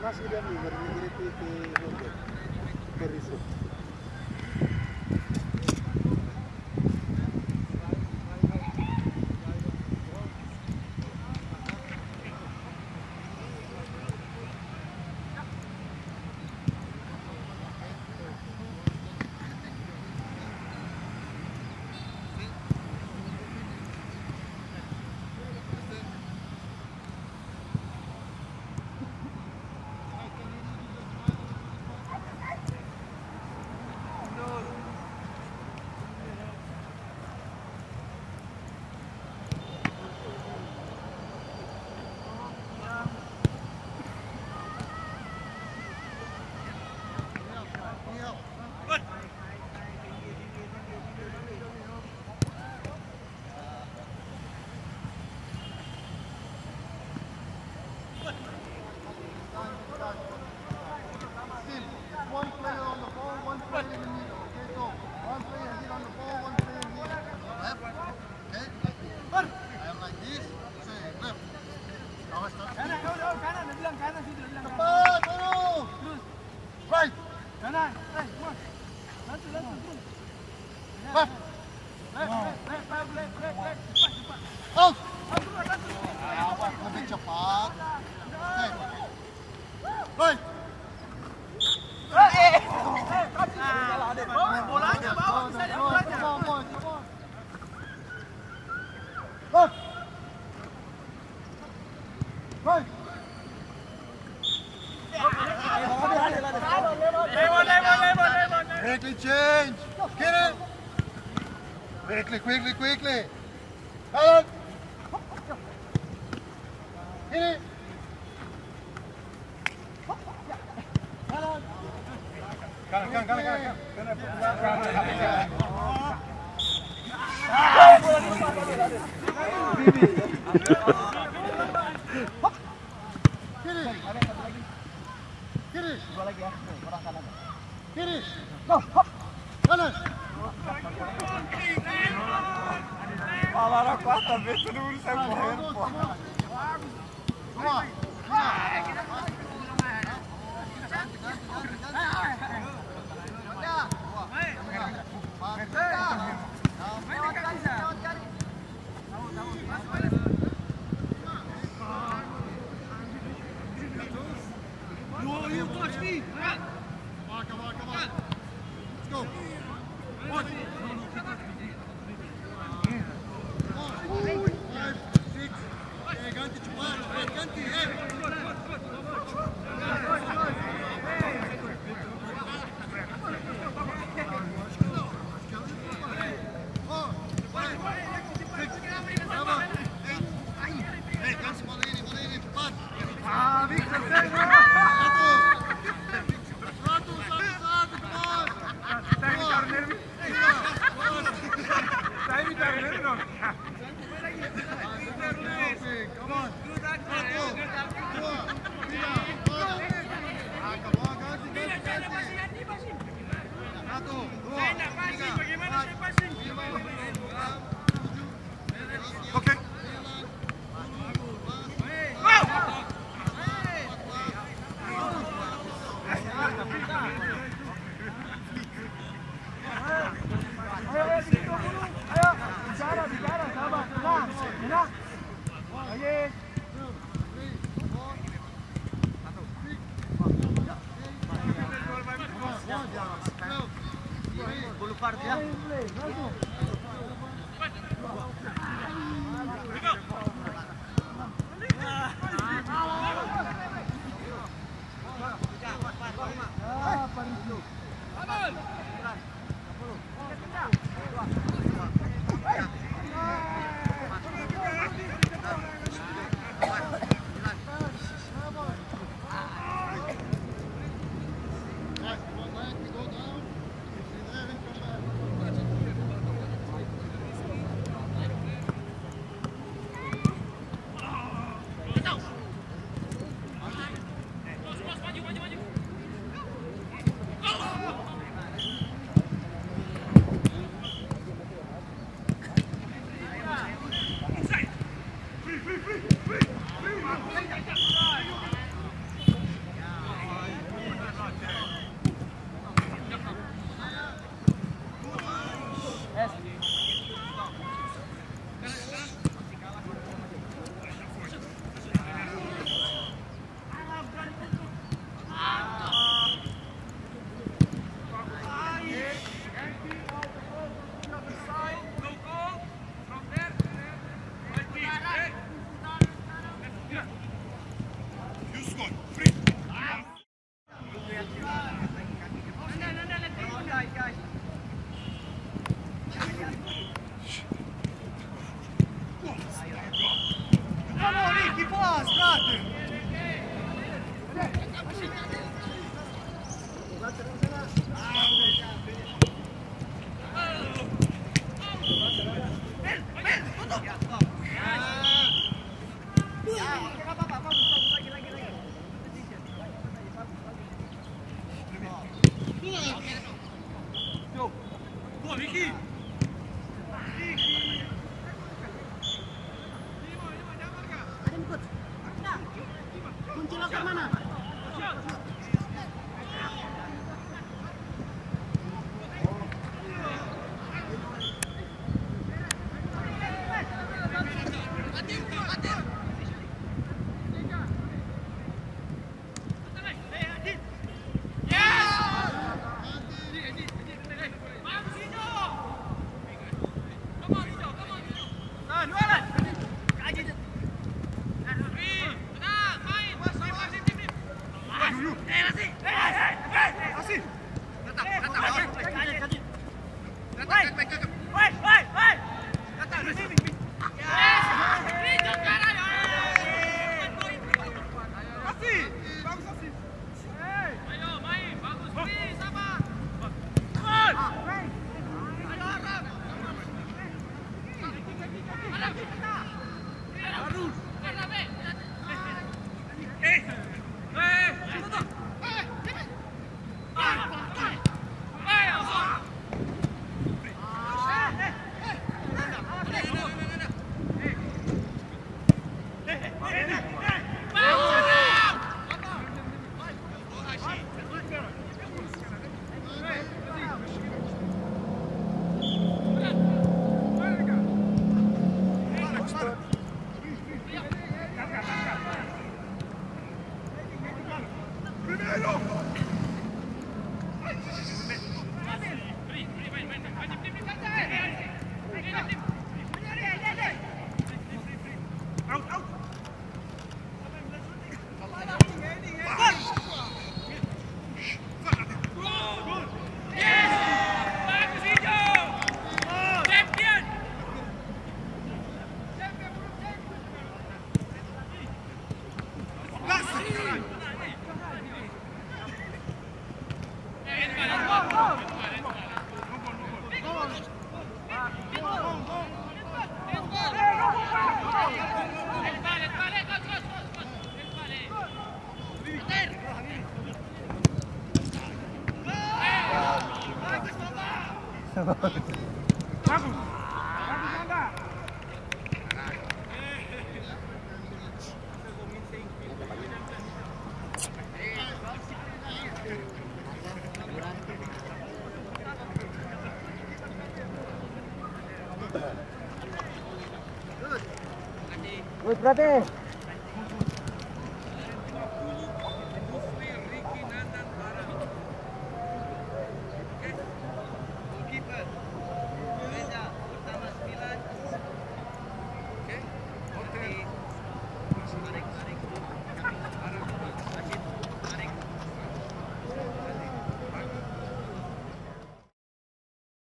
Más ideal mi vermi che risulta. One player on the ball, one player in the middle. Okay, go. One player hit on the ball, one player in the middle. Left. Okay, like this. I am like this. Say left. Awas tak? Kanan, kanan, dia bilang kanan situ, dia bilang kanan. Cepat, terus. Terus. Right. Kanan, come on. Lanjut, terus. Left. Left. Cepat. Out. Lanjut. Awak lebih cepat. Okay. Right. Bolanya bawa, bisa dia bolanya. Come on. Left. Right. Lewat. Quickly change. Get it. Quickly. Kanan. Kiri. Kanan. Kiri. Dua lagi ya. Orang kanan. Kiri. Kanan. Malah kuat tapi itu dulu saya mohon. Semua. You touch me. Come on. Let's go. One. 5, 6. Ganti cepat. Ganti. Kasih bola ini cepat. Victor, Satu, cepat. saya bicara nervi dong. Come on. Satu, dua, tiga, empat. Come on, ganti. Satu, dua, tiga, empat, 5, 6, 7. Oke. Ayo, bicara, sabar, tenang. Lagi. Bulu part ya. Kunci loker mana? Wait, brother.